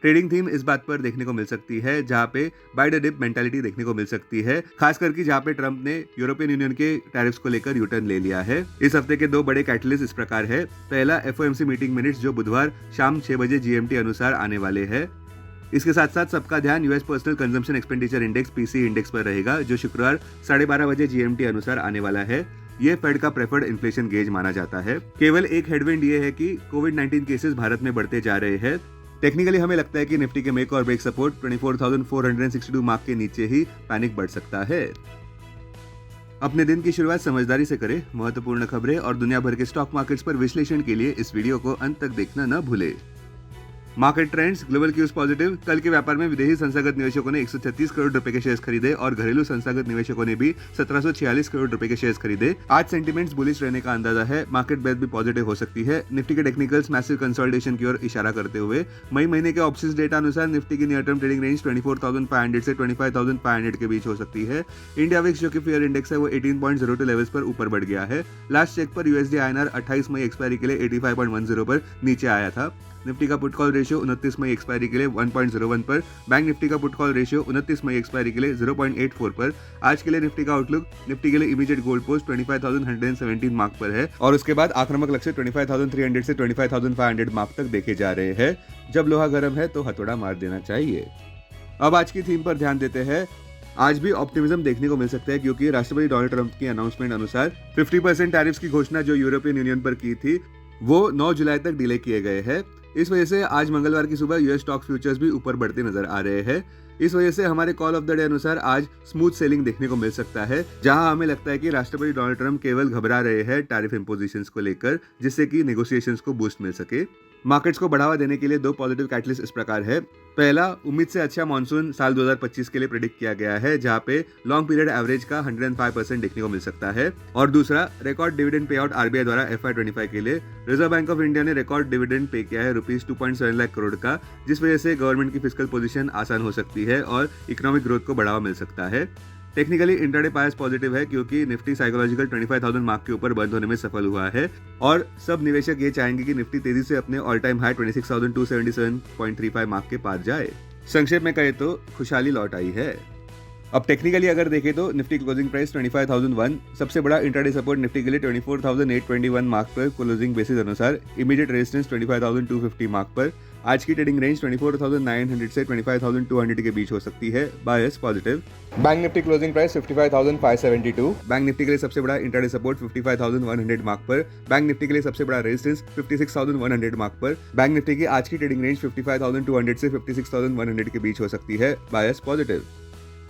Trading theme इस बात पर देखने को मिल सकती है जहां पे बाय द डिप मेंटालिटी देखने को मिल सकती है, खास करके जहां पे ट्रंप ने यूरोपियन यूनियन के टैरिफ्स को लेकर यूटर्न ले लिया है। इस हफ्ते के दो बड़े कैटलिस्ट इस प्रकार है। पहला एफओएमसी मीटिंग मिनट्स जो बुधवार शाम 6 बजे जीएमटी अनुसार आने वाले हैं। इसके साथ साथ सबका ध्यान US personal consumption expenditure index PC index पर रहेगा जो शुक्रवार 12:30 बजे जीएमटी अनुसार आने वाला है। ये फेड का प्रेफर्ड इन्फ्लेशन गेज माना जाता है। केवल एक हेडविंड ये है कि कोविड-19 केसेस भारत में बढ़ते जा रहे हैं। टेक्निकली हमें लगता है कि निफ्टी के मेक और ब्रेक सपोर्ट 24,462 मार्क के नीचे ही पैनिक बढ़ सकता है। अपने दिन की शुरुआत समझदारी से करें। महत्वपूर्ण खबरें और दुनिया भर के स्टॉक मार्केट्स पर विश्लेषण के लिए इस वीडियो को अंत तक देखना न भूलें। Market trends, global cues positive. कल के व्यापार में विदेशी संस्थागत निवेशकों ने 136 करोड़ रुपए के शेयर्स खरीदे और घरेलू संस्थागत निवेशकों ने भी 1746 करोड़ रुपए के शेयर्स खरीदे। आज सेंटीमेंट्स बुलिश रहने का अंदाजा है। मार्केट ब्रेथ भी पॉजिटिव हो सकती है। निफ्टी के टेक्निकल्स मैसिव कंसोलिडेशन की ओर इशारा करते हुए मई महीने के ऑप्शंस डेटा अनुसार निफ्टी की नियर टर्म ट्रेडिंग रेंज 24,500 से 25,500 के बीच हो सकती है। इंडिया विक्स जो कि फेयर इंडेक्स है वो 18.02 लेवल्स पर ऊपर बढ़ गया है। लास्ट चेक पर यूएसडी आईएनआर 28 मई एक्सपायरी के लिए 85.10 पर नीचे आया था। निफ्टी का put call ratio 29 May expiry के लिए 1.01 पर। बैंक निफ्टी का put call ratio 29 May expiry के लिए 0.84 पर। आज के लिए निफ्टी का आउटलुक निफ्टी के लिए इमीडिएट गोल पोस्ट 25,117 मार्क पर है और उसके बाद आक्रामक लक्ष्य 25,300 से 25,500 मार्क तक देखे जा रहे हैं। जब लोहा गर्म है तो हथौड़ा मार देना चाहिए। अब आज की थीम पर ध्यान देते हैं। आज भी ऑप्टिमिज्म देखने को मिल सकता है क्योंकि राष्ट्रपति डोनाल्ड ट्रंप की अनाउंसमेंट अनुसार 50% टैरिफ्स की घोषणा जो यूरोपियन यूनियन पर की थी वो 9 जुलाई तक डिले किए गए हैं। इस वजह से आज मंगलवार की सुबह यूएस स्टॉक फ्यूचर्स भी ऊपर बढ़ते नजर आ रहे हैं। इस वजह से हमारे कॉल ऑफ द डे अनुसार आज स्मूथ सेलिंग देखने को मिल सकता है जहां हमें लगता है कि राष्ट्रपति डोनाल्ड ट्रंप केवल घबरा रहे हैं टैरिफ इंपोजिशंस को लेकर जिससे कि नेगोशिएशंस को बूस्ट मिल सके। मार्केट्स को बढ़ावा देने के लिए दो पॉजिटिव कैटलिस्ट इस प्रकार है। पहला, उम्मीद से अच्छा मानसून साल 2025 के लिए प्रेडिक्ट किया गया है जहां पे लॉन्ग पीरियड एवरेज का 105% देखने को मिल सकता है। और दूसरा, record dividend pay out RBI द्वारा FY25 के लिए। रिजर्व बैंक ऑफ इंडिया ने रिकॉर्ड डिविडेंड पे किया है ₹2.7 लाख करोड़ का, जिस वजह से गवर्नमेंट की फिस्कल पोजीशन आसान हो सकती है और इकोनॉमिक ग्रोथ को बढ़ावा मिल सकता है। टेक्निकली इंट्राडे बायस पॉजिटिव है क्योंकि निफ्टी साइकोलॉजिकल 25,000 मार्क के ऊपर बंद होने में सफल हुआ है और सब निवेशक ये चाहेंगे कि निफ्टी तेजी से अपने ऑल टाइम हाई 26,277.35 मार्क के पार जाए। संक्षेप में कहे तो खुशहाली लौट आई है। अब टेक्निकली अगर देखें तो निफ्टी क्लोजिंग प्राइस 25,001, सबसे बड़ा इंट्राडे सपोर्ट निफ्टी के लिए 24,821 मार्क पर क्लोजिंग बेसिस अनुसार। इमीडिएट रेजिस्टेंस 25,250 मार्क पर। आज की ट्रेडिंग रेंज 24,900 से 25,200 के बीच हो सकती है। Bias positive. Bank Nifty closing price 55,572। Bank Nifty के लिए सबसे बड़ा इंट्राडे सपोर्ट 55,100 मार्क पर। बैंक निफ्टी के लिए सबसे बड़ा रेजिस्टेंस 56,100 मार्क पर। बैंक निफ्टी की आज की ट्रेडिंग रेंज 55,200 से 56,100 के बीच हो सकती है। Bias positive.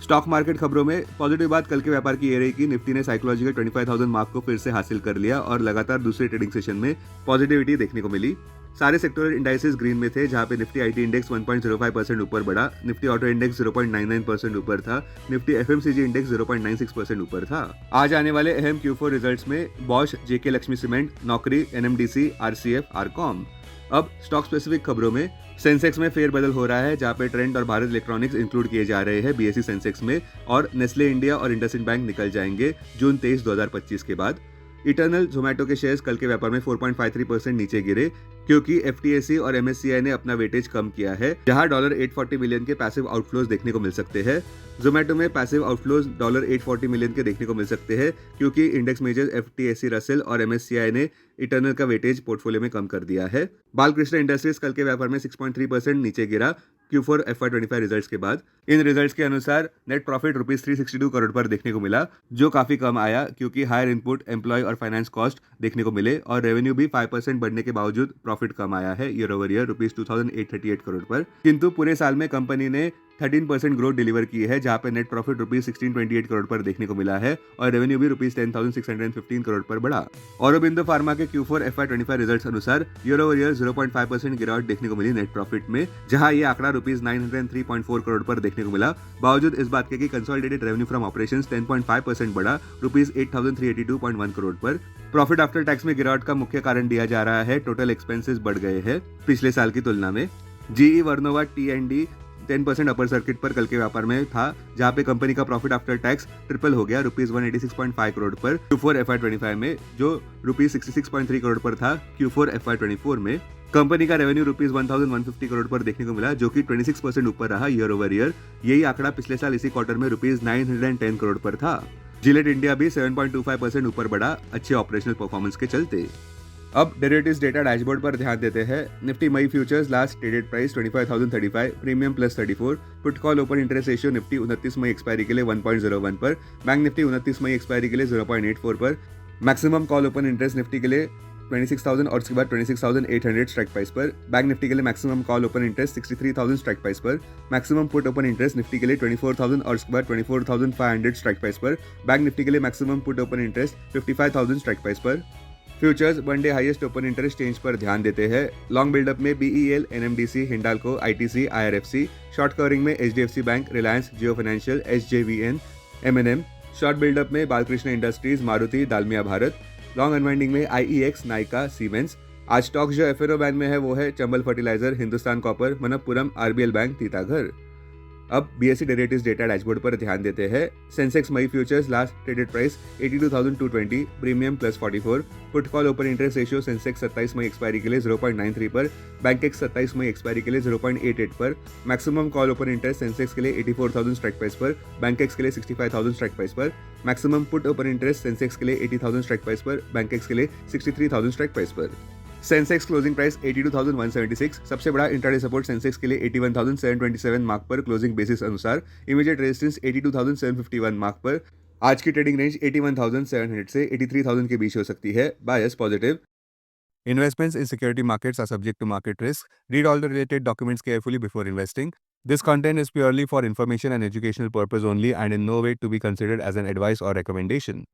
स्टॉक मार्केट खबरों में पॉजिटिव बात कल के व्यापार की ये रही कि निफ्टी ने साइकोलॉजिकल 25,000 मार्क को फिर से हासिल कर लिया और लगातार दूसरे ट्रेडिंग सेशन में पॉजिटिविटी देखने को मिली। सारे सेक्टोरल इंडाइसेस ग्रीन में थे जहां पे निफ्टी आईटी इंडेक्स 1.05% ऊपर बढ़ा। निफ्टी ऑटो इंडेक्स 0.99% ऊपर था। निफ्टी एफएमसीजी इंडेक्स 0.96% ऊपर था। आज आने वाले अहम Q4 रिजल्ट्स में बॉश, जेके लक्ष्मी सीमेंट, नौकरी, एनएमडीसी, आरसीएफ, आरकॉम। अब स्टॉक स्पेसिफिक खबरों में सेंसेक्स में फेरबदल हो रहा है जहां पे ट्रेंड और भारत इलेक्ट्रॉनिक्स इंक्लूड किए जा रहे हैं बीएसई सेंसेक्स में और नेस्ले इंडिया और इंडसइंड बैंक निकल जाएंगे जून 23, 2025 के बाद। इटर्नल जोमेटो के शेयर्स कल के व्यापार में 4.53% नीचे गिरे क्योंकि एफटीएसी और एमएससीआई ने अपना वेटेज कम किया है जहां $840 मिलियन के पैसिव आउटफ्लोज देखने को मिल सकते हैं। जोमेटो में पैसिव आउटफ्लोज $840 मिलियन के देखने को मिल सकते हैं क्योंकि इंडेक्स मेजर्स एफटीएसी रसेल और एमएससीआई ने इटर्नल का वेटेज पोर्टफोलियो में कम कर दिया है। बालकृष्ण इंडस्ट्रीज कल के व्यापार में 6.3% नीचे गिरा Q4 FY25 रिजल्ट्स के बाद। इन रिजल्ट्स के अनुसार नेट प्रॉफिट ₹362 करोड़ पर देखने को मिला जो काफी कम आया क्योंकि हायर इनपुट, एम्प्लॉय और फाइनेंस कॉस्ट देखने को मिले और रेवेन्यू भी 5% बढ़ने के बावजूद प्रॉफिट कम आया है ईयर ओवर ईयर ₹2,838 करोड़ पर। किंतु पूरे साल में कंपनी ने 13% ग्रोथ डिलीवर की है जहां पे नेट प्रॉफिट ₹1628 करोड़ पर देखने को मिला है और रेवेन्यू भी ₹10,615 करोड़ पर बढ़ा। औरोबिंदो फार्मा के Q4 FY25 रिजल्ट्स अनुसार ईयर ओवर ईयर 0.5% गिरावट देखने को मिली नेट प्रॉफिट में जहां ये आंकड़ा ₹903.4 करोड़ पर देखने को मिला। बावजूद इस बात के कि कंसोलिडेटेड रेवेन्यू फ्रॉम ऑपरेशंस 10.5% बढ़ा ₹8,382.1 करोड़ पर। प्रॉफिट आफ्टर टैक्स में गिरावट का मुख्य कारण दिया जा रहा है टोटल एक्सपेंसेस बढ़ गए हैं पिछले साल की तुलना में। GE Vernova T&D 10% upper circuit पर कल के व्यापार में था, जहां पे कंपनी का प्रॉफिट आफ्टर टैक्स ट्रिपल हो गया रुपीज 186.5 करोड़ पर Q4 FY25 में, जो रुपीज 66.3 करोड़ पर था Q4 FY24 में। कंपनी का रेवेन्यू रुपीज 1150 करोड़ पर देखने को मिला, जो कि 26% ऊपर रहा ईयर ओवर ईयर। यही आंकड़ा पिछले साल इसी क्वार्टर में रुपीज 910 करोड़ पर था। जिलेट इंडिया भी 7.25% ऊपर बढ़ा, अच्छे ऑपरेशनल परफॉर्मेंस के चलते। अब डेरिवेटिव्स डेटा डैशबोर्ड पर ध्यान देते हैं। Nifty May futures last traded price 25,035, premium +34, put call open interest ratio Nifty 29 May expiry के लिए 1.01 पर, बैंक निफ्टी 29 मई एक्सपायरी के लिए 0.84 पर, maximum call open interest Nifty के लिए 26,000 और उसके बाद 26,800 स्ट्राइक प्राइस पर, बैंक निफ्टी के लिए maximum call open interest 63,000 strike price पर, maximum put open interest Nifty के लिए 24,000 और उसके बाद 24,500 स्ट्राइक प्राइस पर, बैंक निफ्टी के लिए maximum put open interest 55,000 strike price पर। Futures one day highest open interest change पर ध्यान देते हैं। लॉन्ग बिल्डअप में BEL, NMDC, Hindalco, ITC, IRFC, short covering में HDFC bank, Reliance, Jio financial, SJVN, M&M, short buildup में Balkrishna industries, Maruti, Dalmia Bharat, long unwinding में IEX, Nykaa, Siemens. आज स्टॉक्स जो FNO बैंक में है वो है Chambal fertiliser, Hindustan copper, Manappuram, RBL bank, Titagarh. अब BSE डेरिवेटिव्स डेटा डैशबोर्ड पर ध्यान देते हैं। सेंसेक्स मई futures last traded price 82,220, premium +44, put call open interest ratio Sensex 27 मई एक्सपायरी के लिए 0.93 पर, बैंकेक्स 27 मई एक्सपायरी के लिए 0.88 पर, maximum call open interest Sensex के लिए 84,000 स्ट्राइक प्राइस पर, बैंकेक्स के लिए 65,000 स्ट्राइक प्राइस पर, maximum put open interest Sensex के लिए 80,000 स्ट्राइक प्राइस पर, बैंकेक्स के लिए 63,000 स्ट्राइक प्राइस पर। सेंसेक्स क्लोजिंग प्राइस 82,176, सबसे बड़ा इंट्राडे सपोर्ट सेंसेक्स के लिए 81,727 मार्क पर क्लोजिंग बेसिस अनुसार, इमीडिएट रेजिस्टेंस 82,751 मार्क पर। आज की ट्रेडिंग रेंज 81,700 से 83,000 के बीच हो सकती है। Bias positive. Investments in security markets are subject to market risk. Read all the related documents carefully before investing. This content is purely for information and educational purpose only and in no way to be considered as an advice or recommendation.